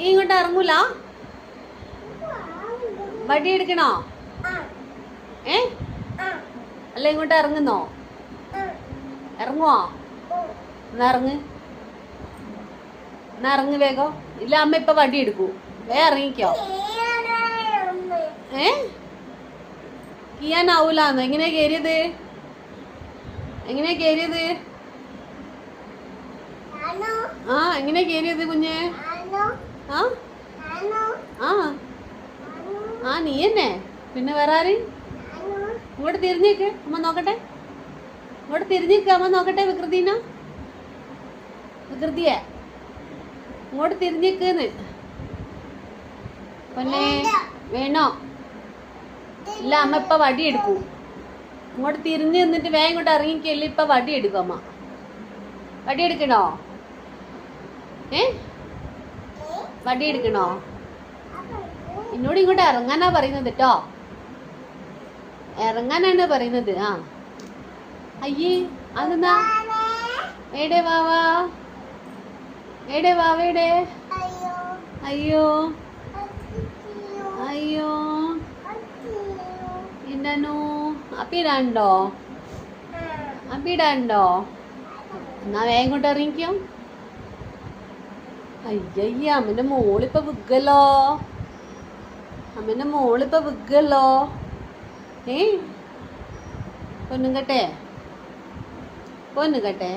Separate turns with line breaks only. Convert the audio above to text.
ഇങ്ങോട്ട് ഇറങ്ങൂല? വടി എടുക്കണോ? ഏ അല്ല ഇങ്ങോട്ട് ഇറങ്ങുന്നോ? ഇറങ്ങുവോ? എന്നാ ഇറങ്ങ് വേഗം. ഇല്ല അമ്മ ഇപ്പൊ വടി എടുക്കൂ. ഇറങ്ങിക്കോ. കീയാനാവൂലെന്നോ? എങ്ങനെയാ കേറിയത്? എങ്ങനെയാ കേറിയത് കുഞ്ഞെ? നീ തന്നെ. പിന്നെ വേറെ ആര്? ഇങ്ങോട്ട് തിരിഞ്ഞേക്ക് അമ്മ നോക്കട്ടെ. ഇങ്ങോട്ട് തിരിഞ്ഞേക്ക് അമ്മ നോക്കട്ടെ. വികൃതിയെ ഇങ്ങോട്ട് തിരിഞ്ഞേക്കുന്ന്. പിന്നെ വേണോ? ഇല്ല അമ്മ ഇപ്പൊ വടി എടുക്കൂ. ഇങ്ങോട്ട് തിരിഞ്ഞ് നിന്നിട്ട് വേഗം ഇങ്ങോട്ട് ഇറങ്ങിക്കല്ലേ. ഇപ്പൊ വടി എടുക്കും അമ്മ. വടി എടുക്കണോ? വടി എടുക്കണോ? എന്നോട് ഇങ്ങോട്ട് ഇറങ്ങാനാ പറയുന്നത് കേട്ടോ. ഇറങ്ങാനാണ് പറയുന്നത്. അയ്യേ അതെന്നാ? ഏടെ വാവാ? അയ്യോ എന്താണോ? അപ്പിടാണ്ടോ? എന്നാ വേഗം കൊണ്ട് ഇറങ്ങിക്കോ. അയ്യയ്യ അമ്മന്റെ മോളിപ്പോ വിഗ്ഗല്ലോ. പൊന്നും കട്ടെ